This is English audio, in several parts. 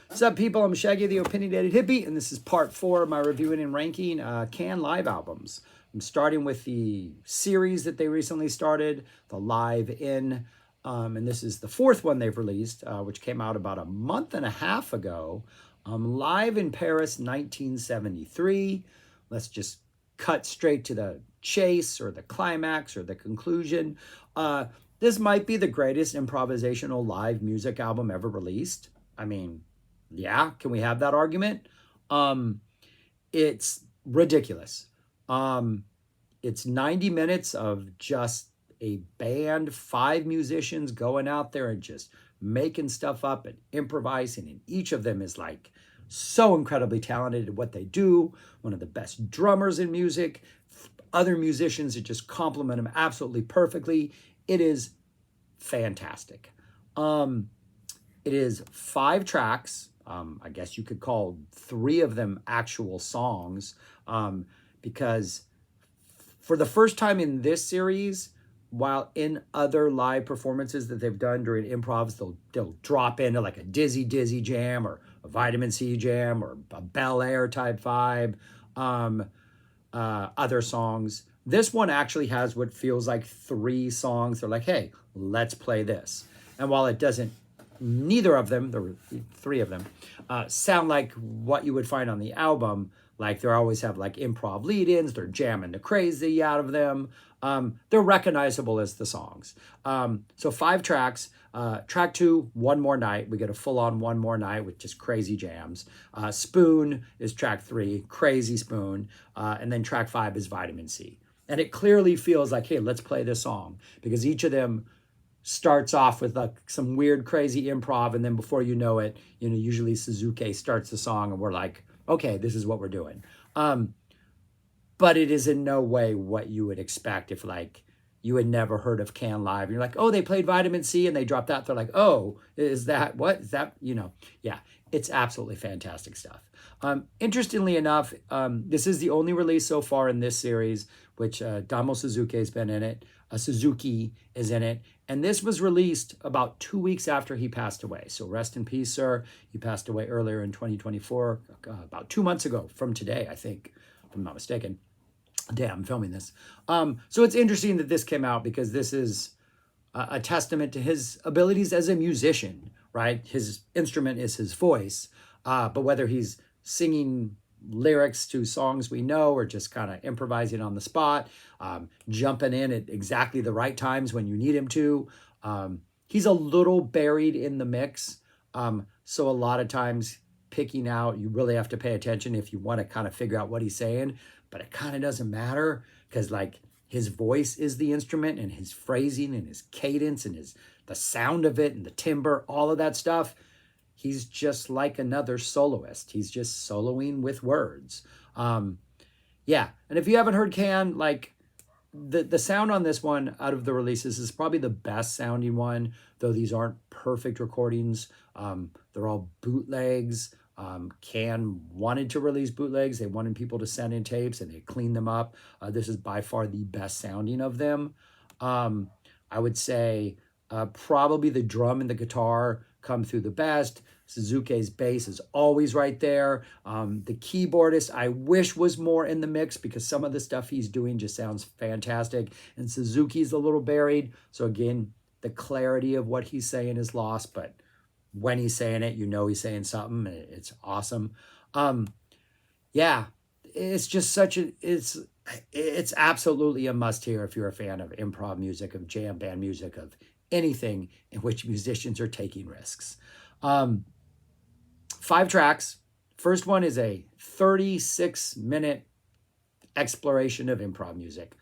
What's up, people? I'm Shaggy, the Opinionated Hippie, and this is part 4 of my reviewing and ranking Can live albums. I'm starting with the series that they recently started, the Live In, and this is the 4th one they've released, which came out about a month and a half ago. Live in Paris, 1973. Let's just cut straight to the chase or the climax or the conclusion. This might be the greatest improvisational live music album ever released. I mean, yeah, can we have that argument? It's ridiculous. It's 90 minutes of just a band, 5 musicians going out there and just making stuff up and improvising, and each of them is like so incredibly talented at what they do. One of the best drummers in music, other musicians that just complement him absolutely perfectly. It is fantastic. It is 5 tracks. I guess you could call 3 of them actual songs, because for the first time in this series, while in other live performances that they've done during improvs, they'll drop into like a Dizzy Dizzy jam or a Vitamin C jam or a Bel Air type vibe, other songs. This one actually has what feels like 3 songs. They're like, hey, let's play this. And while it doesn't, neither of them, there were 3 of them, sound like what you would find on the album. Like they always have like improv lead-ins, they're jamming the crazy out of them. They're recognizable as the songs. So 5 tracks. Track 2, One More Night. We get a full-on One More Night with just crazy jams. Spoon is track 3, crazy Spoon. And then track 5 is Vitamin C. And it clearly feels like, hey, let's play this song, because each of them starts off with like some weird, crazy improv, and then before you know it, usually Suzuki starts the song, and we're like, okay, this is what we're doing. But it is in no way what you would expect if like you had never heard of Can Live. You're like, oh, they played Vitamin C and they dropped that. They're like, oh, is that what? Is that, yeah, it's absolutely fantastic stuff. Interestingly enough, this is the only release so far in this series, which Damo Suzuki has been in it. Suzuki is in it. And this was released about 2 weeks after he passed away. So rest in peace, sir. He passed away earlier in 2024, about 2 months ago from today, I think, if I'm not mistaken. Damn, I'm filming this. So it's interesting that this came out, because this is a testament to his abilities as a musician, right? His instrument is his voice. But whether he's singing lyrics to songs we know or just kind of improvising on the spot, jumping in at exactly the right times when you need him to, he's a little buried in the mix. So a lot of times picking out, you really have to pay attention if you want to kind of figure out what he's saying, but it kind of doesn't matter, because like his voice is the instrument, and his phrasing and his cadence and the sound of it and the timbre, all of that stuff. He's just like another soloist. He's just soloing with words. Yeah, and if you haven't heard Can, like the sound on this one out of the releases is probably the best sounding one, though these aren't perfect recordings. They're all bootlegs. Can wanted to release bootlegs. They wanted people to send in tapes, and they cleaned them up. This is by far the best sounding of them. I would say probably the drum and the guitar come through the best. Suzuki's bass is always right there. The keyboardist, I wish, was more in the mix, because some of the stuff he's doing just sounds fantastic. And Suzuki's a little buried. So again, the clarity of what he's saying is lost, but when he's saying it, he's saying something. It's awesome. Yeah, it's just it's absolutely a must hear if you're a fan of improv music, of jam band music, of anything in which musicians are taking risks. 5 tracks. First one is a 36-minute exploration of improv music.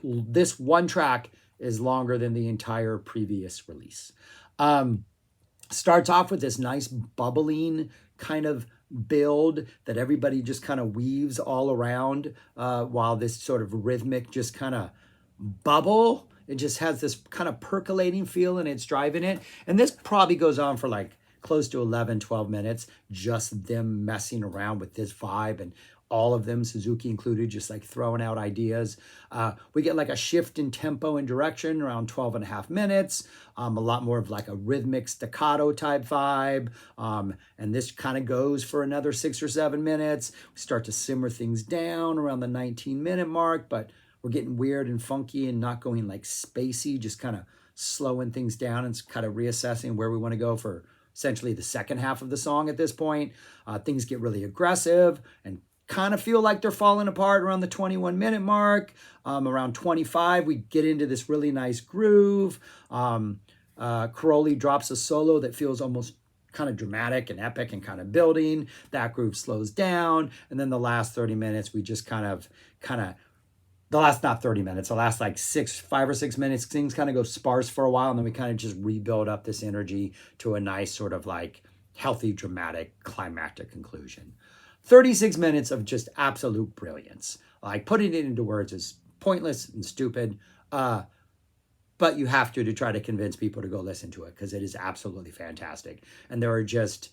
This one track is longer than the entire previous release. Starts off with this nice bubbling kind of build that everybody just kind of weaves all around, while this sort of rhythmic just kind of bubble. It just has this kind of percolating feel, and it's driving it. And this probably goes on for like close to 11, 12 minutes, just them messing around with this vibe and all of them, Suzuki included, just like throwing out ideas. We get like a shift in tempo and direction around 12 and a half minutes, a lot more of like a rhythmic staccato type vibe. And this kind of goes for another 6 or 7 minutes. We start to simmer things down around the 19-minute mark, but we're getting weird and funky and not going like spacey, just kind of slowing things down and kind of reassessing where we want to go for essentially the second half of the song at this point. Things get really aggressive and kind of feel like they're falling apart around the 21-minute mark. Around 25, we get into this really nice groove. Crowley drops a solo that feels almost kind of dramatic and epic and kind of building. That groove slows down. And then the last 30 minutes, we just the last, not 30 minutes, the last like 5 or 6 minutes, things kind of go sparse for a while. And then we kind of just rebuild up this energy to a nice sort of like healthy, dramatic, climactic conclusion. 36 minutes of just absolute brilliance. Like putting it into words is pointless and stupid, but you have to try to convince people to go listen to it because it is absolutely fantastic. And there are just,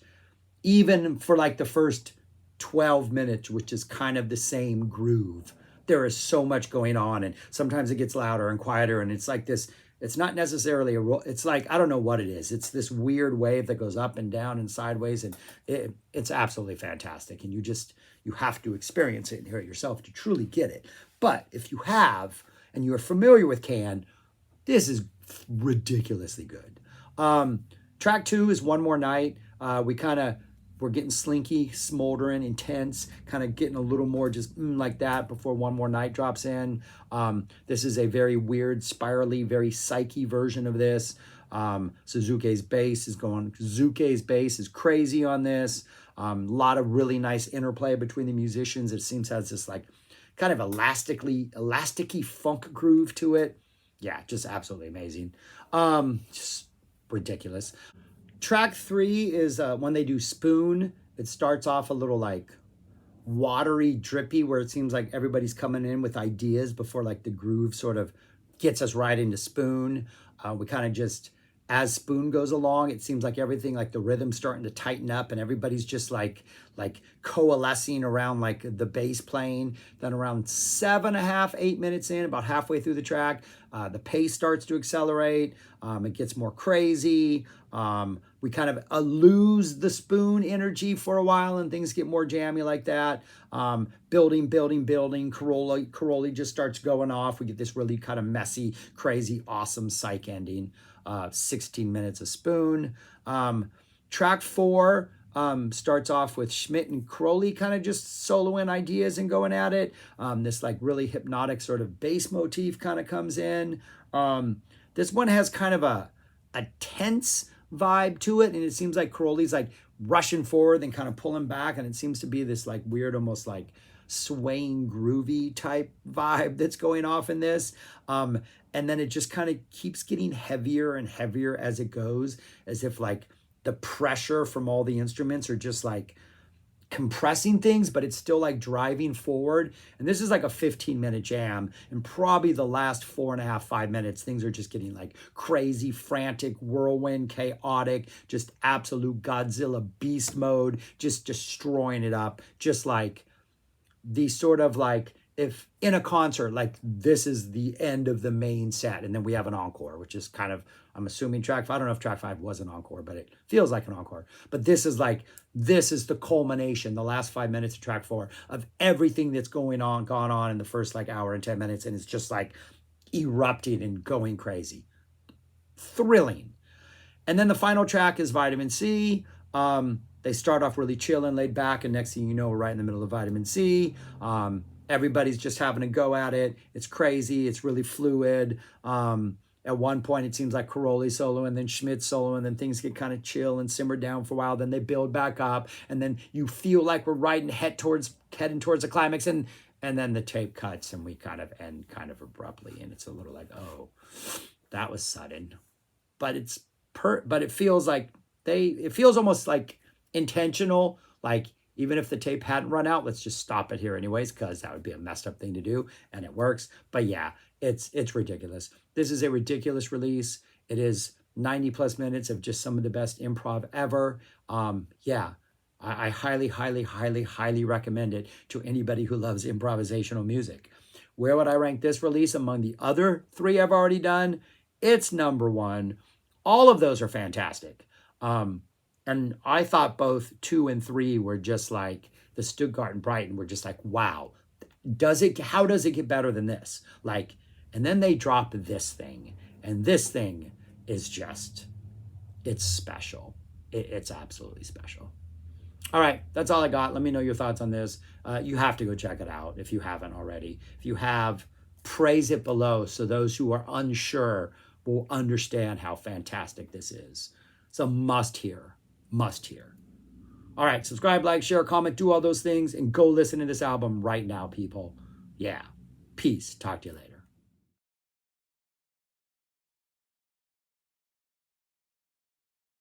even for like the first 12 minutes, which is kind of the same groove, there is so much going on, and sometimes it gets louder and quieter, and it's like this, it's not necessarily it's like, I don't know what it is. It's this weird wave that goes up and down and sideways, and it's absolutely fantastic. And you have to experience it and hear it yourself to truly get it. But if you have, and you are familiar with Can, this is ridiculously good. Track 2 is One More Night. We're getting slinky, smoldering, intense, kind of getting a little more just like that before One More Night drops in. This is a very weird, spirally, very psyche version of this. Suzuki's bass is crazy on this. A lot of really nice interplay between the musicians. It seems has this like kind of elasticy funk groove to it. Yeah, just absolutely amazing. Just ridiculous. Track 3 is when they do Spoon. It starts off a little like watery, drippy, where it seems like everybody's coming in with ideas before like the groove sort of gets us right into Spoon. We kind of just, as Spoon goes along, it seems like everything, like the rhythm's starting to tighten up and everybody's just like coalescing around like the bass playing. Then around 7.5, 8 minutes in, about halfway through the track, the pace starts to accelerate. It gets more crazy. We kind of lose the Spoon energy for a while and things get more jammy like that. Building. Caroli just starts going off. We get this really kind of messy, crazy, awesome psych ending. 16 minutes of Spoon. Track 4 starts off with Schmidt and Crowley kind of just soloing ideas and going at it. This like really hypnotic sort of bass motif kind of comes in. This one has kind of a tense vibe to it, and it seems like Crowley's like rushing forward and kind of pulling back, and it seems to be this like weird, almost like swaying groovy type vibe that's going off in this. And then it just kind of keeps getting heavier and heavier as it goes, as if like the pressure from all the instruments are just like compressing things, but it's still like driving forward. And this is like a 15-minute jam, and probably the last 4.5, 5 minutes, things are just getting like crazy, frantic, whirlwind, chaotic, just absolute Godzilla beast mode, just destroying it up. Just like the sort of like, if in a concert, like this is the end of the main set, and then we have an encore, which is kind of, I'm assuming track 5, I don't know if track 5 was an encore, but it feels like an encore. But this is the culmination, the last 5 minutes of track 4 of everything that's gone on in the first like hour and 10 minutes. And it's just like erupting and going crazy. Thrilling. And then the final track is Vitamin C. They start off really chilling, laid back, and next thing you know, we're right in the middle of Vitamin C. Everybody's just having a go at it. It's crazy. It's really fluid. At one point, it seems like Caroli solo and then Schmidt solo, and then things get kind of chill and simmer down for a while. Then they build back up, and then you feel like we're heading towards the climax, and then the tape cuts, and we kind of end kind of abruptly, and it's a little like, oh, that was sudden. But it feels like it feels almost like intentional, like, even if the tape hadn't run out, let's just stop it here anyways, because that would be a messed up thing to do, and it works. But yeah, it's ridiculous. This is a ridiculous release. It is 90 plus minutes of just some of the best improv ever. Yeah, I highly, highly, highly, highly recommend it to anybody who loves improvisational music. Where would I rank this release among the other three I've already done? It's number one. All of those are fantastic. And I thought both 2 and 3 were just like the Stuttgart and Brighton were just like, wow, how does it get better than this? Like, and then they drop this thing, and this thing is just, it's special. It's absolutely special. All right, that's all I got. Let me know your thoughts on this. You have to go check it out if you haven't already. If you have, praise it below so those who are unsure will understand how fantastic this is. It's a must hear, must hear. All right, subscribe, like, share, comment, do all those things, and go listen to this album right now, people. Yeah. Peace. Talk to you later.